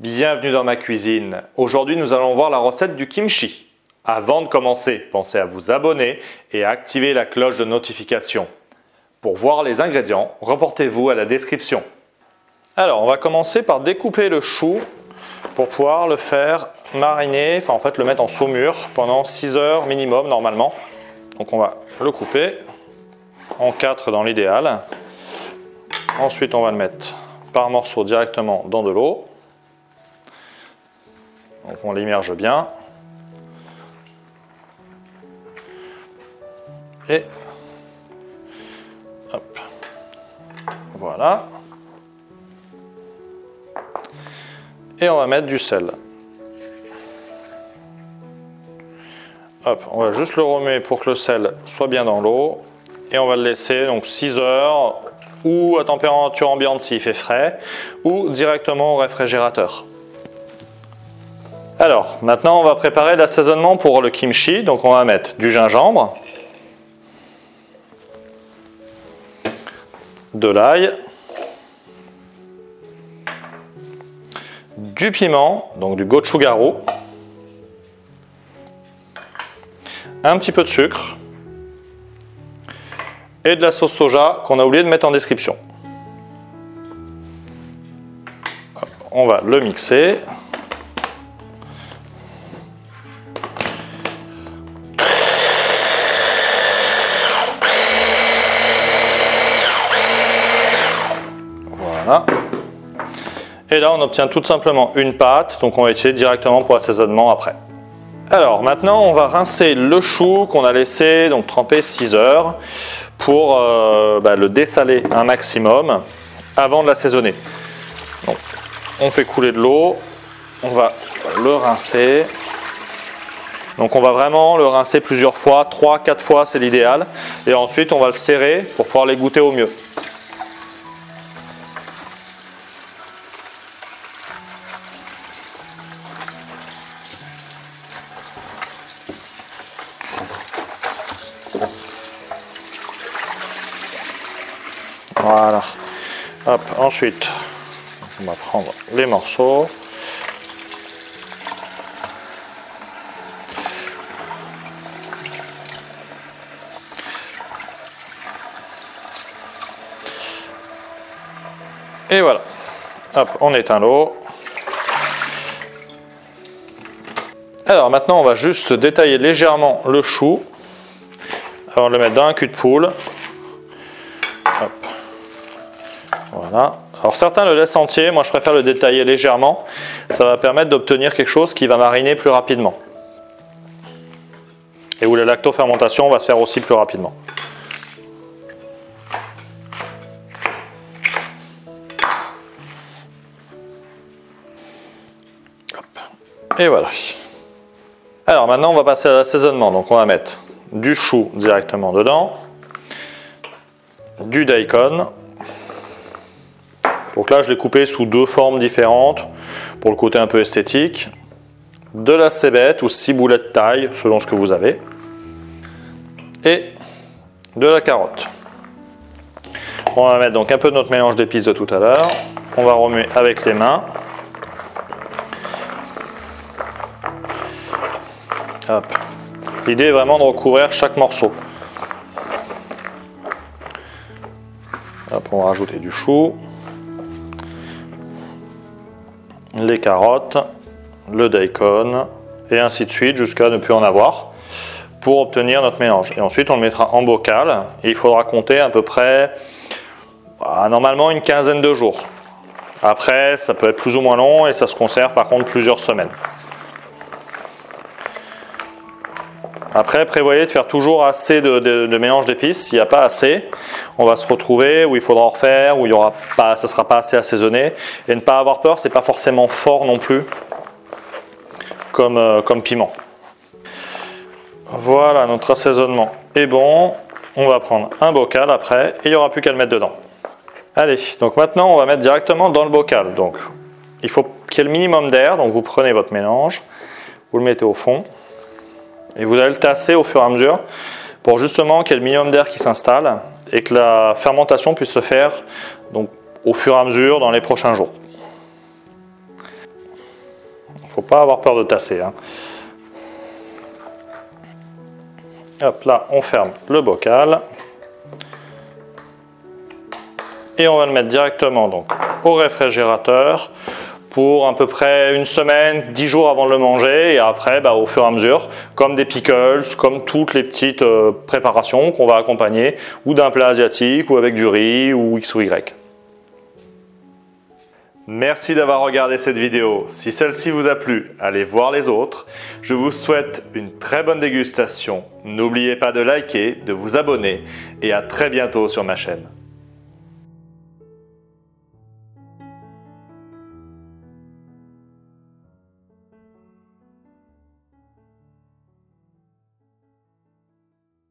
Bienvenue dans ma cuisine. Aujourd'hui, nous allons voir la recette du kimchi. Avant de commencer, pensez à vous abonner et à activer la cloche de notification. Pour voir les ingrédients, reportez-vous à la description. Alors, on va commencer par découper le chou pour pouvoir le faire mariner, enfin en fait le mettre en saumure pendant 6 heures minimum normalement. Donc on va le couper en 4 dans l'idéal. Ensuite, on va le mettre par morceaux directement dans de l'eau. Donc on l'immerge bien. Et hop, voilà. Et on va mettre du sel. Hop, on va juste le remuer pour que le sel soit bien dans l'eau. Et on va le laisser donc 6 heures ou à température ambiante s'il fait frais, ou directement au réfrigérateur. Alors, maintenant on va préparer l'assaisonnement pour le kimchi. Donc on va mettre du gingembre, de l'ail, du piment, donc du gochugaru, un petit peu de sucre et de la sauce soja qu'on a oublié de mettre en description. On va le mixer. Voilà. Et là, on obtient tout simplement une pâte, donc on va utiliser directement pour l'assaisonnement après. Alors, maintenant, on va rincer le chou qu'on a laissé donc tremper 6 heures pour le dessaler un maximum avant de l'assaisonner. Donc, on fait couler de l'eau, on va le rincer. Donc, on va vraiment le rincer plusieurs fois, 3-4 fois, c'est l'idéal. Et ensuite, on va le serrer pour pouvoir les goûter au mieux. Voilà. Hop, ensuite, on va prendre les morceaux. Et voilà. Hop, on éteint l'eau. Alors maintenant, on va juste détailler légèrement le chou. Alors, le mettre dans un cul de poule. Hop. Voilà. Alors certains le laissent entier, moi je préfère le détailler légèrement. Ça va permettre d'obtenir quelque chose qui va mariner plus rapidement. Et où la lactofermentation va se faire aussi plus rapidement. Hop. Et voilà. Alors maintenant on va passer à l'assaisonnement. Donc on va mettre du chou directement dedans. Du daikon. Donc là, je l'ai coupé sous 2 formes différentes pour le côté un peu esthétique. De la cébette ou ciboulette de taille, selon ce que vous avez. Et de la carotte. On va mettre donc un peu de notre mélange d'épices de tout à l'heure. On va remuer avec les mains. Hop. L'idée est vraiment de recouvrir chaque morceau. Hop, on va rajouter du chou. Les carottes, le daikon, et ainsi de suite jusqu'à ne plus en avoir pour obtenir notre mélange. Et ensuite, on le mettra en bocal et il faudra compter à peu près, normalement, une quinzaine de jours. Après, ça peut être plus ou moins long et ça se conserve par contre plusieurs semaines. Après, prévoyez de faire toujours assez de mélange d'épices. S'il n'y a pas assez, on va se retrouver où il faudra en refaire, où il y aura pas, ça ne sera pas assez assaisonné. Et ne pas avoir peur, c'est pas forcément fort non plus, comme piment. Voilà, notre assaisonnement est bon. On va prendre un bocal après et il n'y aura plus qu'à le mettre dedans. Allez, donc maintenant on va mettre directement dans le bocal. Donc, il faut qu'il y ait le minimum d'air. Donc vous prenez votre mélange, vous le mettez au fond. Et vous allez le tasser au fur et à mesure pour justement qu'il y ait le minimum d'air qui s'installe et que la fermentation puisse se faire donc, au fur et à mesure dans les prochains jours. Faut pas avoir peur de tasser, hein. Hop là, on ferme le bocal. Et on va le mettre directement donc au réfrigérateur pour à peu près une semaine, 10 jours avant de le manger. Et après, au fur et à mesure, comme des pickles, comme toutes les petites préparations qu'on va accompagner, ou d'un plat asiatique, ou avec du riz, ou X ou Y. Merci d'avoir regardé cette vidéo. Si celle-ci vous a plu, allez voir les autres. Je vous souhaite une très bonne dégustation. N'oubliez pas de liker, de vous abonner et à très bientôt sur ma chaîne.